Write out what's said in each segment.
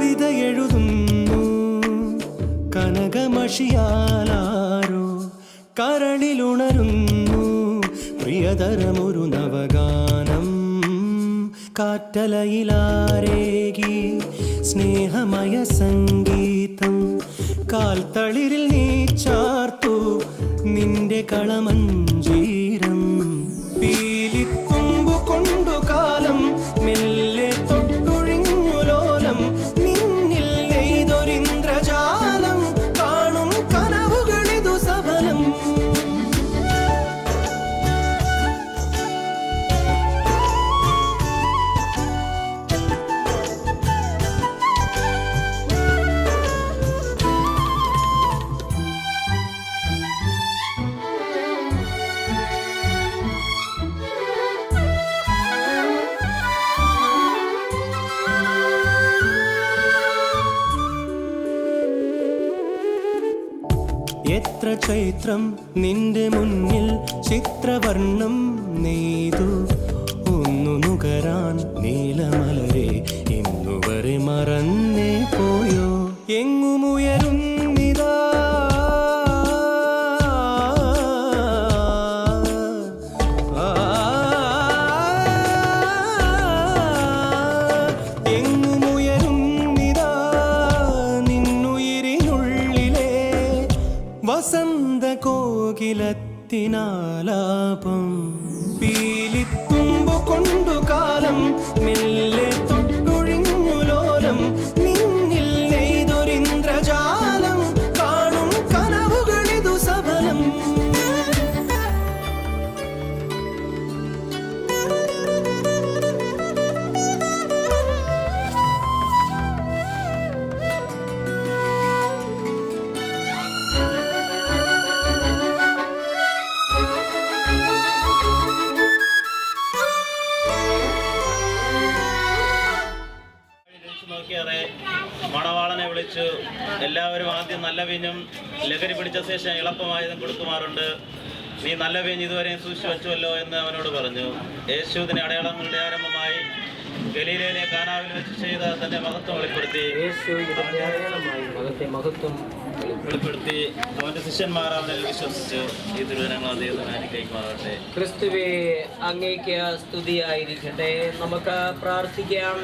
കവിത എഴുതുന്നു കനകമഷിയാലാരോ കരളിലുണരുന്നു പ്രിയതരമൊരു നവഗാനം കാറ്റലയിലാരേകി സ്നേഹമയ സംഗീതം കാൽത്തളിരിൽ നീ ചാർത്തു നിന്റെ കളമഞ്ജീരം പീലിത്തുമ്പു കൊണ്ടു കാലം മെല്ലെ തൊട്ടൊഴിഞ്ഞു ലോലം നിന്നിൽ നെയ്തൊരിന്ദ്രജാലം കാണും കനവുകളിതു സഫലം. എത്ര ചൈത്രം നിന്റെ മുന്നിൽ ചിത്രവർണ്ണം നെയ്തു ഒന്നു നുകരാൻ നീലമലരെ ഇന്നുവരെ മറന്നേ പോയോ എങ്ങുമുയരുന്നിതാ വസന്ത കോകിലത്തിനാലാപം പീലിത്തുമ്പു കൊണ്ടു കാലം മെല്ലെ തൊട്ടൊഴിഞ്ഞു ലോലം നിന്നിൽ നെയ്തൊരിന്ദ്രജാലം കാണും കനവുകളിതു സഫലം. മണവാളനെ വിളിച്ചു. എല്ലാവരും ആദ്യം നല്ല വീഞ്ഞും ലഹരി പിടിച്ച ശേഷം എളുപ്പമായതും കൊടുക്കുമാറുണ്ട്. നീ നല്ല വീഞ്ഞ് ഇതുവരെയും സൂക്ഷിച്ചു വച്ചുവല്ലോ എന്ന് അവനോട് പറഞ്ഞു. യേശു ഇതിന്റെ അടയാളങ്ങളുടെ ആരംഭമായി ഗലീലയിലെ കാനാവിൽ വെച്ച് ചെയ്ത തന്റെ മഹത്വം വെളിപ്പെടുത്തി അവന്റെ ശിഷ്യന്മാർ അവനിൽ വിശ്വസിച്ചു. ഈ തിരുവനങ്ങൾ അദ്ദേഹത്തിന് കൈമാറട്ടെ. ക്രിസ്തുവേ, അങ്ങേക്ക് സ്തുതിയായിരിക്കട്ടെ. നമുക്ക് പ്രാർത്ഥിക്കാം.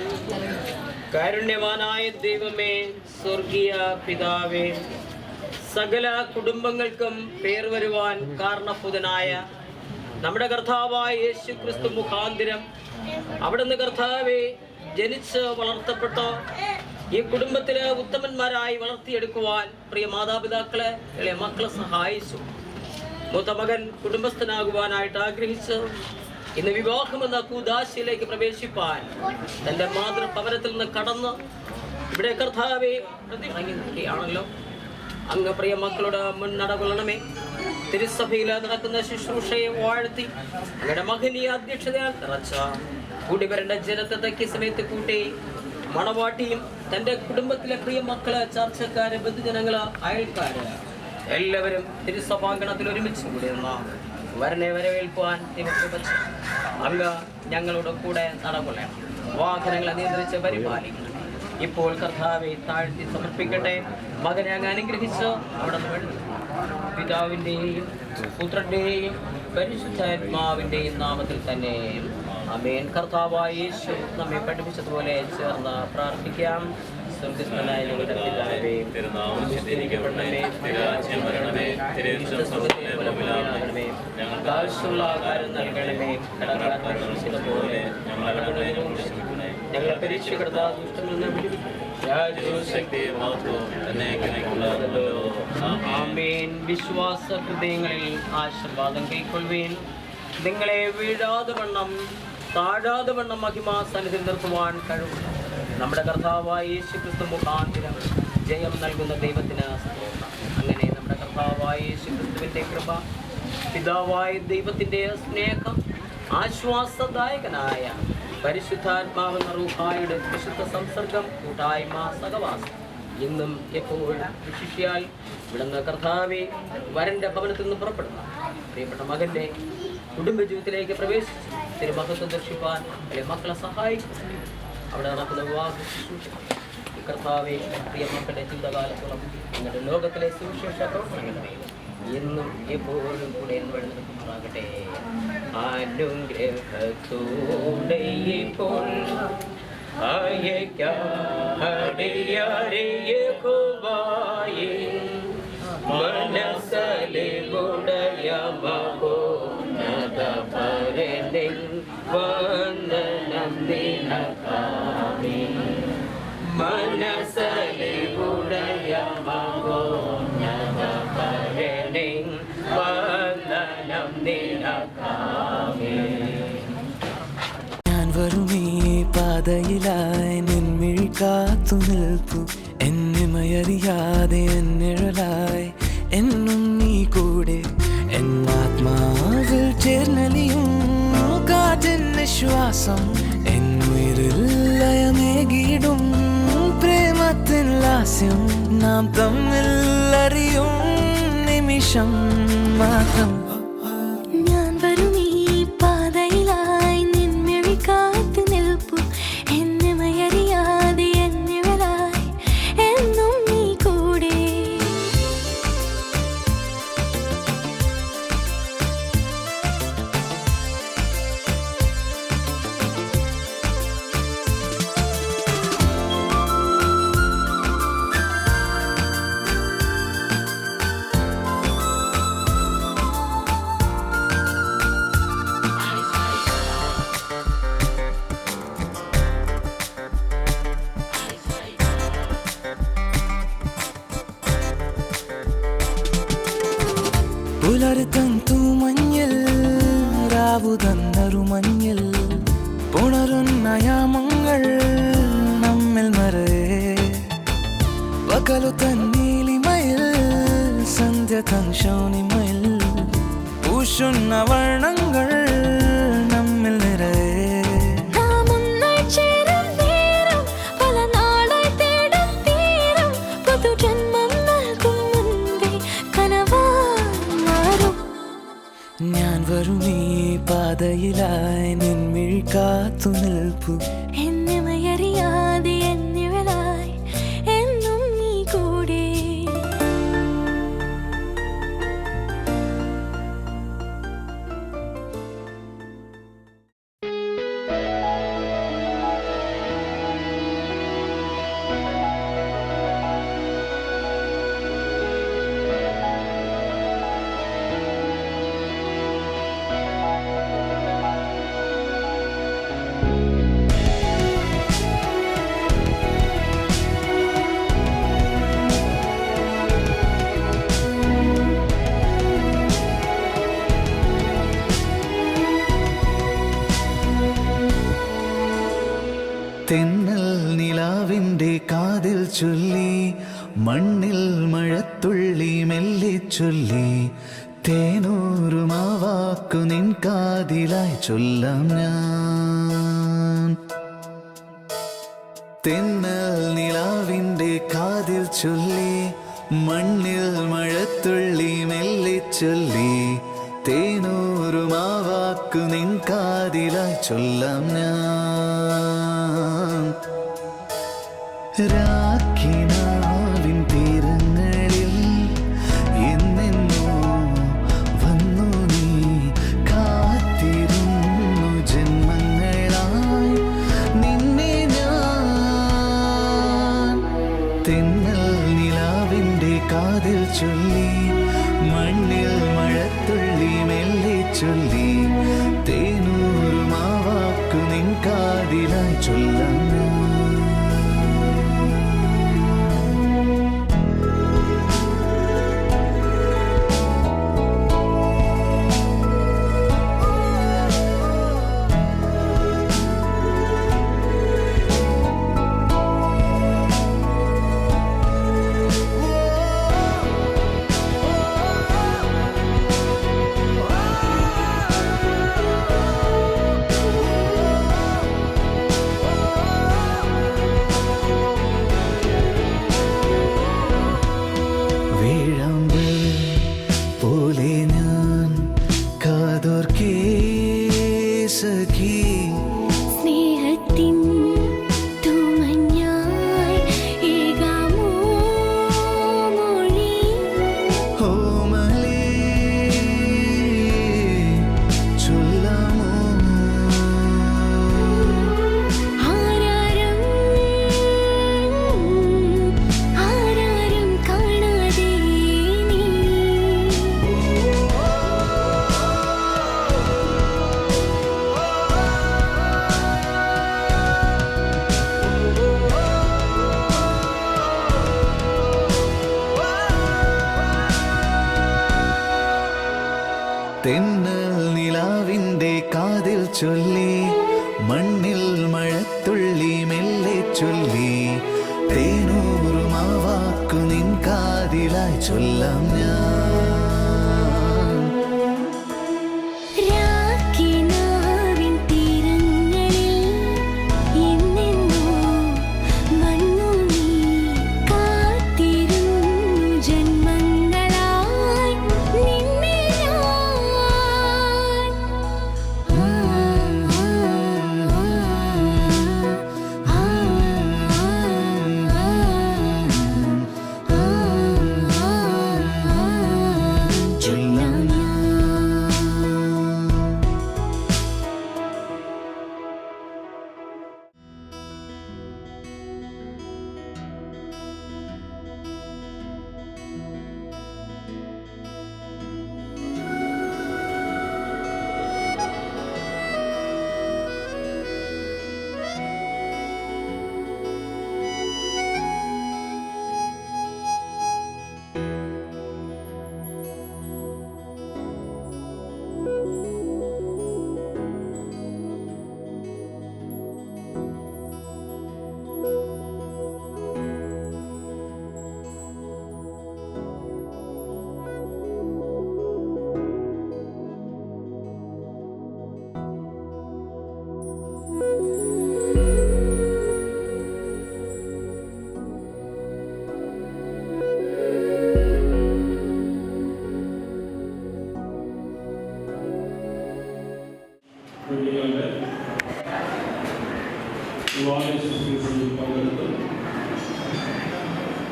കാരുണ്യവാനായ ദൈവമേ, സ്വർഗീയ പിതാവേ, സകല കുടുംബങ്ങൾക്കും പേർ വരുവാൻ കാരണഭൂതനായ നമ്മുടെ കർത്താവായ യേശു ക്രിസ്തു മുഖാന്തിരം അവിടുന്ന് കർത്താവെ ജനിച്ച് വളർത്തപ്പെട്ട ഈ കുടുംബത്തിലെ ഉത്തമന്മാരായി വളർത്തിയെടുക്കുവാൻ പ്രിയ മാതാപിതാക്കളെ ഇളയ മക്കളെ സഹായിച്ചു. മൂത്ത മകൻ കുടുംബസ്ഥനാകുവാനായിട്ട് ആഗ്രഹിച്ചു. ഇന്ന് വിവാഹമെന്ന കൂദാശയിലേക്ക് പ്രവേശിപ്പാൻ തന്റെ മാതൃഭവനത്തിൽ നിന്ന് കടന്ന് ഇവിടെ കർത്താവെ പ്രതിഷ്ഠിക്കുകയാണല്ലോ. അങ്ങ് പ്രിയ മക്കളുടെ മുന്നടകൊള്ളണമേ. തിരുസഭയിൽ നടക്കുന്ന ശുശ്രൂഷയെ വാഴ്ത്തി അങ്ങയുടെ മഹനീയ അധ്യക്ഷതയാൽ നിറച്ച കൂടി വരേണ്ട ജനത്തെ തക്കിയ സമയത്ത് കൂട്ടി മണവാട്ടിയും തന്റെ കുടുംബത്തിലെ പ്രിയ മക്കള്, ചർച്ചക്കാര്, ബന്ധുജനങ്ങള്, അയൽക്കാര് എല്ലാവരും തിരുസഭാങ്കണത്തിൽ ഒരുമിച്ച് കൂടി വരനെ വരവേൽക്കുവാൻ അങ്ങ് ഞങ്ങളുടെ കൂടെ നടകൊള്ളണം. വാഹനങ്ങളെ നിയന്ത്രിച്ച് പരിപാലിക്കണം. ഇപ്പോൾ കർത്താവെ താഴ്ത്തി സമർപ്പിക്കട്ടെ. മകനെ അങ്ങ് അനുഗ്രഹിച്ച് അവിടെ നിന്ന് പിതാവിൻ്റെയും പുത്രൻ്റെയും പരിശുദ്ധാത്മാവിൻ്റെയും നാമത്തിൽ തന്നെ ആമേൻ. കർത്താവായ യേശു നമ്മെ പഠിപ്പിച്ചതുപോലെ ചേർന്ന് പ്രാർത്ഥിക്കാം. സ്വർഗ്ഗസ്ഥനായ ഞങ്ങളുടെ പിതാവേ, ഞങ്ങൾക്ക് ആവശ്യമുള്ള ആഹാരം നൽകണമേ. ഞങ്ങളെ പരീക്ഷപ്പെടുത്താ ദുഷ്ടങ്ങളിൽ നിന്ന് ആമേൻ. വിശ്വാസ ഹൃദയങ്ങളിൽ ആശീർവാദം കൈക്കൊള്ളുവേൻ. നിങ്ങളെ വീഴാതെ വണ്ണം താഴാതെ വണ്ണം മഹിമാ സന്നിധി നിർത്തുവാൻ കഴിവും നമ്മുടെ കർത്താവായ യേശു ക്രിസ്തു മുഖാന്തിരം ജയം നൽകുന്ന ദൈവത്തിന് സ്തോത്രം. അങ്ങനെ നമ്മുടെ കർത്താവായ യേശു ക്രിസ്തുവിൻ്റെ കൃപ, പിതാവായ ദൈവത്തിൻ്റെ സ്നേഹം, ആശ്വാസദായകനായ പരിശുദ്ധാത്മാവെന്ന റൂഹായുടെ വിശുദ്ധ സംസർഗം, കൂട്ടായ്മ, സഹവാസം ഇന്നും എപ്പോഴും വിശിഷ്യാൽ ഇവിടുന്ന് കർത്താവെ വരൻ്റെ ഭവനത്തിൽ നിന്ന് പുറപ്പെടുന്ന പ്രിയപ്പെട്ട മകൻ്റെ കുടുംബജീവിതത്തിലേക്ക് പ്രവേശിച്ച് തിരുമഹത്വം ദർശിപ്പാൻ അല്ലെങ്കിൽ മക്കളെ സഹായിക്കും. അവിടെ നടക്കുന്ന വിവാഹ ശുശ്രൂഷ കർത്താവേ, പ്രിയ മക്കളുടെ ജീവിതകാലത്തോളം നിങ്ങളുടെ ലോകത്തിലെ സുവിശേഷ പ്രവർത്തനങ്ങൾ എന്നും എപ്പോഴും കൂടെ നടക്കുമാറാകട്ടെ. അനുഗ്രഹത്തോടെ ഇപ്പോൾ വന്ദനം നിനക്കാമേ. മനസ്സലി ഉടയ മകോന്നതപരണേ വന്ദനം നിനക്കാമേ. ഞാൻ വരുമീ പാതയിലായി നിൻമിഴി കാത്തു നിൽപ്പു. എന്നിമയറിയാതെ എന്നിഴലായി എന്നും നീ കൂടെ. എന്നാത്മാവിൽ ചേർന്നലിയും കാറ്റിൻ നിശ്വാസം. എന്നുയിരിൽ ലയമേകിടും പ്രേമത്തിൻ ലാസ്യം. നാം തമ്മിൽ അറിയും നിമിഷം മാത്രം. ഞാൻ വരും ഈ പാതയിലായി നിൻമിഴി കാത്തു നിൽപ്പു. എന്നിമയറിയാതെ എന്നിവരായി എന്നും നീ കൂടെ. പുലർത്തന്തു മഞ്ഞിൽ രാവുതന്നറു മഞ്ഞിൽ പുണരുന്ന യാമങ്ങൾ നമ്മിൽ മറയെ. പകലു തന്നീലിമയിൽ സന്ധ്യ തൻ ശൗനിമയിൽ പൂശുന്ന വർണ്ണങ്ങൾ നമ്മിൽ നിറയെ. ഞാൻ വരും ഈ പാതയിലായി നിൻമിഴി കാത്തു നിൽപ്പു. എന്നിമയറിയാതെ എന്നിവരായി എന്നും നീ കൂടെ. തെന്നൽ നിലാവിൻ്റെ കാതിൽ ചൊല്ലി മണ്ണിൽ മഴത്തുള്ളി മെല്ലെ ചൊല്ലി തേനൂറുമാവാക്കു നിൻ കാതിലായി ചൊല്ലാം ഞാൻ. തെന്നൽ നിലാവിൻ്റെ കാതിൽ ചൊല്ലി മണ്ണിൽ മഴത്തുള്ളി മെല്ലെ ചൊല്ലി തേനൂറുമാവാക്കു നിൻ കാതിലായി ചൊല്ലാം ഞാൻ. രാഖിനാവിൻ തീരങ്ങളിൽ എന്നെന്നോ വന്നു നീ കാത്തിരുന്നു ജന്മങ്ങളായി നിന്നെ ഞാൻ. തെന്നൽ നിലാവിൻ്റെ കാതിൽ ചൊല്ലി മണ്ണിൽ മഴത്തുള്ളി മെല്ലെ ചൊല്ലി തേനൂറുമാവാക്കു നിൻ കാതിലായി ചൊല്ലാം. മെല്ലെ ചൊല്ലി തേനൂറും ആ വാക്കു നിൻ കാതിലായി ചൊല്ലാം ഞാൻ.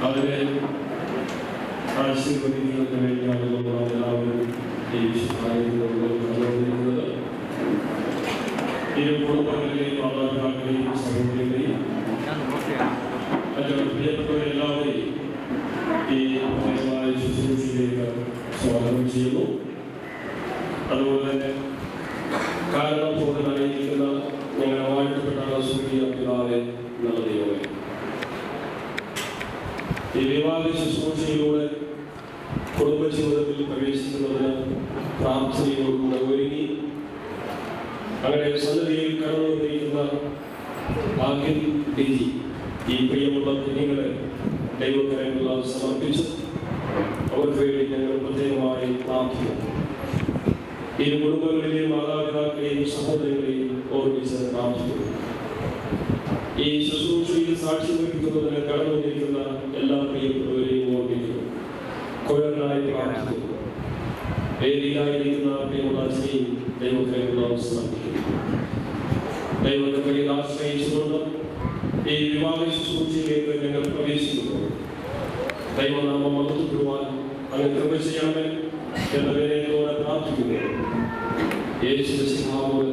അവരെ ആശീർവദിക്കുന്നതിന് വേണ്ടിയാണ് നമ്മളെല്ലാവരും ഈ വിശുദ്ധായിരിക്കുന്നത്. ഇരു കുടുംബങ്ങളിലെയും മാതാപിതാക്കളെയും സഹോദരങ്ങളെയും മറ്റു പ്രിയപ്പെട്ടവരെല്ലാവരെയും ഈ ശുശ്രൂഷയിലേക്ക് സ്വാഗതം ചെയ്യുന്നു. അതുപോലെ തന്നെ കാരണത്തോടനായിരിക്കുന്ന ഞങ്ങളുടെ വാഴ്ത്തപ്പെട്ട സ്വർഗീയ പിതാവേ നല്ല ദൈവമേ, ഈ വിവാഹ ശുശ്രൂഷയിലൂടെ കുടുംബജീവിതത്തിൽ പ്രവേശിക്കുന്നതിന് പ്രാർത്ഥനയോടുകൂടെ ഒരുങ്ങി അങ്ങനെ സന്നിധിയിൽ കടന്നു വന്നിരിക്കുന്ന ഭാഗ്യം ഡിജി ഈ പ്രിയമുള്ള കുഞ്ഞുങ്ങളെ ദൈവകരങ്ങളിൽ സമർപ്പിച്ചു. അവർക്ക് വേണ്ടി ഞങ്ങൾ പ്രത്യേകമായി പ്രാർത്ഥിക്കുന്നു. ഈ കുടുംബങ്ങളിലെയും മാതാപിതാക്കളെയും സഹോദരങ്ങളെയും ഓർമ്മിച്ച് പ്രാർത്ഥിക്കുന്നു. ഈ ശുശ്രൂഷയിൽ സാക്ഷ്യം വഹിക്കുന്നതിന് കടന്നു വന്നിരിക്കുന്ന എല്ലാ പ്രിയപ്പെട്ടവരെയും ഓർമ്മിക്കുന്നു. കൊയറിനായി പ്രാർത്ഥിക്കുന്നു. വേദിയിലായിരിക്കുന്ന പ്രിയമുള്ള അച്ഛനെയും ദൈവകരങ്ങളിൽ സമർപ്പിക്കുന്നു. ദൈവത്തെ ആശ്രയിച്ചുകൊണ്ട് ഈ വിവാഹ ശുശ്രൂഷയിലേക്ക് ഞങ്ങൾ പ്രവേശിക്കുന്നു. ദൈവനാമം മഹത്വപ്പെടുവാൻ അങ്ങ് കൃപ ചെയ്യണമേ എന്ന വിനയത്തോടെ പ്രാർത്ഥിക്കുന്നു. യേശുവിന്റെ സിംഹാസനത്തിൽ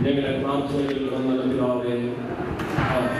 ഞങ്ങളുടെ പ്രാർത്ഥനയിൽ വന്ന പിതാവേ, ആമേൻ.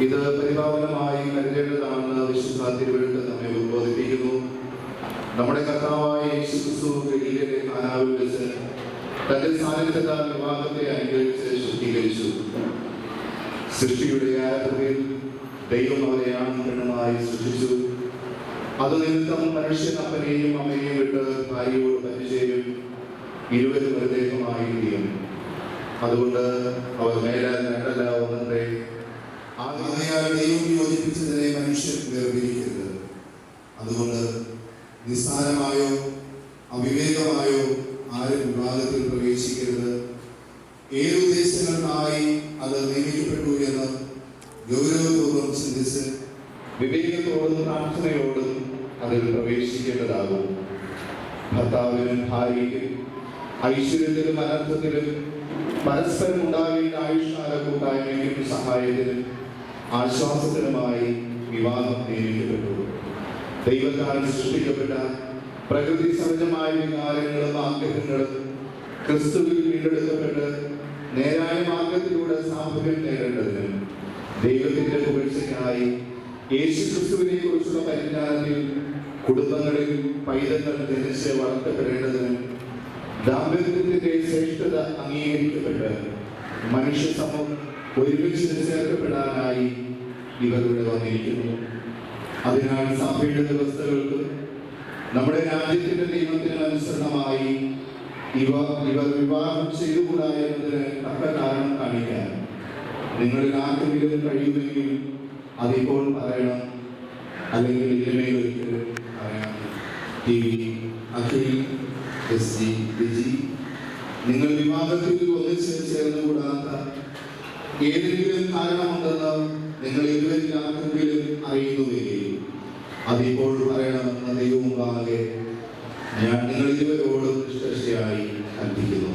ഇത് പരിപാവനമായി കരുതേണ്ടതാണെന്ന് വിശുദ്ധ തിരുവെഴുത്ത് നമ്മെ ഉദ്ബോധിപ്പിക്കുന്നു. നമ്മുടെ കർത്താവായ യേശു ക്രിസ്തു ഗലീലയിലെ കാനാവിൽ വെച്ച് തന്റെ സാന്നിധ്യത്താൽ വിവാഹത്തെ അനുഗ്രഹിച്ച് ശുദ്ധീകരിച്ചു. സൃഷ്ടിയുടെ ആരംഭത്തിൽ ദൈവം അവരെ ആണും പെണ്ണുമായി സൃഷ്ടിച്ചു. അത് നിമിത്തം മനുഷ്യൻ അപ്പനെയും അമ്മയെയും വിട്ട് ഭാര്യയോട് പരിചയം, ഇരുവരും ഒരു ദേഹമായി തീരും. അതുകൊണ്ട് അവർ മേലാൽ രണ്ടല്ല ഒന്നേ. ആകയാൽ ദൈവം യോജിപ്പിച്ചതിനെ മനുഷ്യൻ വേർതിരിക്കരുത്. അതുകൊണ്ട് നിസ്സാരമായോ അവിവേകമായോ ആരും വിവാഹത്തിൽ പ്രവേശിക്കരുത്. ഏതുദ്ദേശങ്ങൾക്കായി അത് നിയമിക്കപ്പെട്ടു എന്ന് ഗൗരവപൂർവ്വം ചിന്തിച്ച് വിവേകത്തോടും പ്രാർത്ഥനയോടും അതിൽ പ്രവേശിക്കേണ്ടതാകും. ഭർത്താവിനും ഭാര്യയ്ക്കും ഐശ്വര്യത്തിലും അനർത്ഥത്തിലും പരസ്പരം ഉണ്ടാകേണ്ട ആയുഷ്കാല കൂട്ടായ്മയ്ക്കും സഹായത്തിനും ആശ്വാസത്തിനുമായി വിവാഹം നിയമിക്കപ്പെട്ടു. ദൈവത്താൽ സൃഷ്ടിക്കപ്പെട്ട പ്രകൃതി സഹജമായ വികാരങ്ങളും ആഗ്രഹങ്ങളും ക്രിസ്തുവിൽ വീണ്ടെടുക്കപ്പെട്ട് നേരായ മാർഗത്തിലൂടെ സാഫല്യം നേടേണ്ടതിനും ദൈവത്തിന്റെ പുകഴ്ചയ്ക്കായി യേശു ക്രിസ്തുവിനെ കുറിച്ചുള്ള പരിജ്ഞാനത്തിൽ കുടുംബങ്ങളിൽ പൈതങ്ങൾ ജനിച്ച് വളർത്തപ്പെടേണ്ടതിനും ദാമ്പത്യത്തിന്റെ ശ്രേഷ്ഠത അംഗീകരിക്കപ്പെട്ട് മനുഷ്യ സമൂഹം ഒരുമിച്ച് ചേർക്കപ്പെടാനായി ഇവരുടെ വന്നിരിക്കുന്നു. അതിനാൽ സഭയുടെ വ്യവസ്ഥകൾക്കും നമ്മുടെ രാജ്യത്തിന്റെ നിയമത്തിന് അനുസരണമായി ഇവർ വിവാഹം ചെയ്തുകൂടാ എന്നതിന് തക്ക കാരണം കാണിക്കാൻ നിങ്ങളിൽ ആർക്കെങ്കിലും കഴിയുമെങ്കിൽ അതിപ്പോൾ പറയണം, അല്ലെങ്കിൽ ഇല്ലെങ്കിൽ ഒരിക്കലും പറയാം. അഖിൽ എസ് ജി വിജി, നിങ്ങൾ വിവാഹത്തിൽ ഒന്നിച്ച് ചേർന്നുകൂടാത്ത ഏതെങ്കിലും കാരണമുണ്ടെന്ന് നിങ്ങൾ ഇതുവരെ ആർക്കെങ്കിലും അറിയുന്നുവെങ്കിൽ അതിപ്പോൾ പറയണമെന്ന് ദൈവവും കാണെ ഞാൻ നിങ്ങൾ ഇരുവരോടും നിഷ്കർഷയായി കൽപ്പിക്കുന്നു.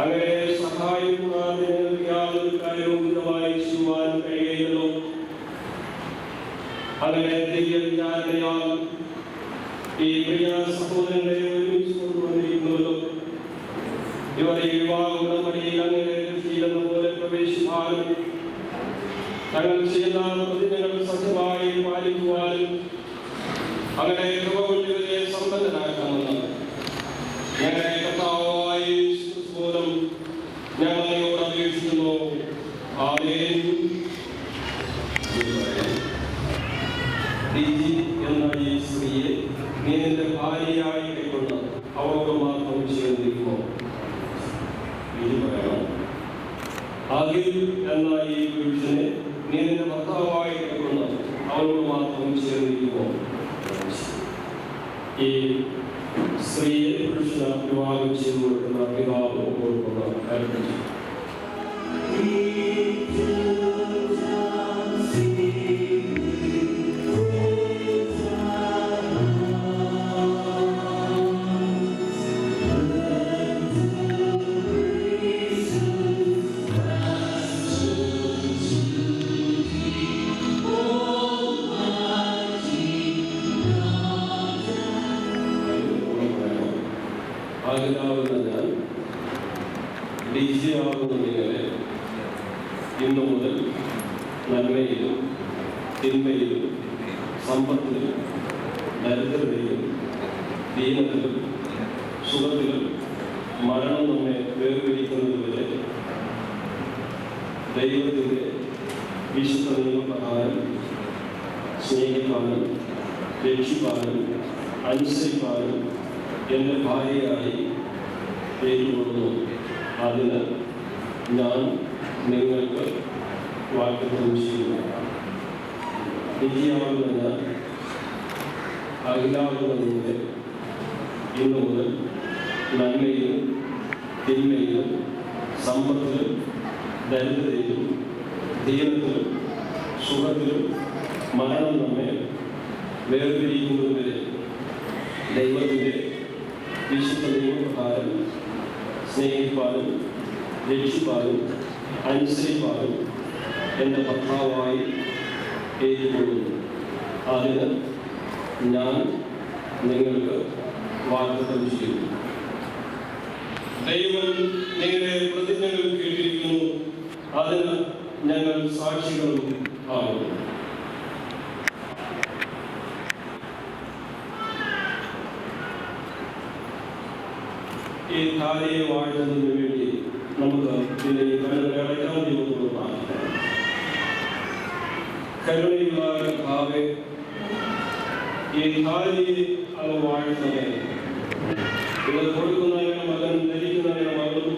അങ്ങനെ സഹായം കൂടാതെ യാതൊരു കാര്യവും വായിച്ചുവാൻ കഴിയുന്നു. അങ്ങനെ ദിവ്യവിചാരണയാൽ ഈ പ്രിയ സഹോദരങ്ങളെ ഒരുമിച്ച് കൊണ്ടുവന്നിരിക്കുന്നുവല്ലോ. ഇവർ ഈ വിവാഹ ഉടമ്പടിയിൽ അങ്ങനെ ശീലം പോലെ പ്രവേശിക്കാനും തങ്ങൾ ചെയ്യുന്ന പ്രതിജ്ഞകൾ സത്യമായി പാലിക്കുവാനും അങ്ങനെ കൃപ കൊണ്ട് ഇവരെ സമ്പന്നരാക്കാമെന്ന് ഞങ്ങളുടെ കർത്താവായ യേശു മൂലം ഞങ്ങളോട് അപേക്ഷിക്കുന്നു. ആമേൻ. എന്ന ഈ സ്ത്രീയെ നീ നിന്റെ ഭാര്യയായി കൈക്കൊണ്ട് അവരോട് മാത്രം അഖിൽ എന്ന ഈ പുരുഷനെ നീ നിന്റെ ഭർത്താവായി കൈക്കൊണ്ട അവനോട് മാത്രം ചേർന്നിരിക്കുമോ? ഈ സ്ത്രീയെ പുരുഷന് വിവാഹം ചെയ്തു കൊടുക്കുന്ന പിതാവ് കൊടുക്കുന്ന ഏർപ്പെടുത്തി. ഇന്നു മുതൽ നന്മയിലും തിന്മയിലും സമ്പത്തിലും ദരിദ്രതയിലും ദീനത്തിലും സുഖത്തിലും മരണം നമ്മെ വേർപിരിക്കുന്നതുവരെ ദൈവത്തിൻ്റെ വിശുദ്ധ നിയമപ്രകാരം സ്നേഹിക്കാനും രക്ഷിക്കാനും അനുസരിക്കാനും എൻ്റെ ഭാര്യയായി ഏറ്റുകൊള്ളുന്നു. അതിന് ഞാൻ നിങ്ങൾക്ക് വാഗ്ദത്തം ചെയ്യുന്നു. നിധിയാകുന്ന ഞാൻ അഖിലാകുന്നതിൻ്റെ ഇന്നു മുതൽ നന്മയിലും തിന്മയിലും സമ്പത്തിലും ദരിദ്രതയിലും ദീനത്തിലും സുഖത്തിലും മരണം നമ്മെ വേർപിരിക്കുന്നതുവരെ ദൈവത്തിൻ്റെ വിശുദ്ധ നിയമപ്രകാരം സ്നേഹിപ്പാനും രക്ഷിപ്പാനും അനുസരിപ്പാനും എൻ്റെ ഭർത്താവായി ഏറ്റുകൊള്ളുന്നു. അതിന് ഞാൻ നിങ്ങൾക്ക് വാഗ്ദത്തം ചെയ്യുന്നു. ദൈവം നിങ്ങളുടെ പ്രതിജ്ഞകൾ കേട്ടിരിക്കുന്നു. അതിന് ഞങ്ങൾ സാക്ഷികളും ആകുന്നു. ഈ ഭാര്യയെ വാഴുന്നതിന് വേണ്ടി നമുക്ക് പിന്നെ ഈ കണ്ണുകളെ അടയ്ക്കാൻ ദൈവത്തോട് പ്രാർത്ഥിക്കാം. കരുണയുള്ള ഭാവേ, ഈ ഭാര്യയെ അങ്ങ് വാഴുന്നതേ, ഇവർ കൊടുക്കുന്നതിന് മകൻ ധരിക്കുന്നതിന് മകളും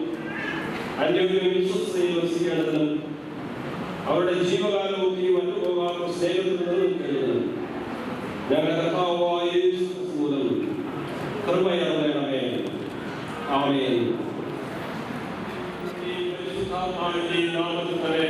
അന്യോന്യം വിശ്വസ്തയിൽ വസിക്കേണ്ടതിന് അവരുടെ ജീവകാലമൊക്കെ മറ്റു പോകാത്ത സ്നേഹത്തിൽ നിന്നും കഴിയുന്നത് ഞങ്ങളുടെ കർത്താവായ യേശുക്രിസ്തുവിൽ കൃപയറിയണമേ. ആമേൻ. ഈ പരിശുദ്ധാത്മാവിന്റെ നാമത്തിൽ തന്നെ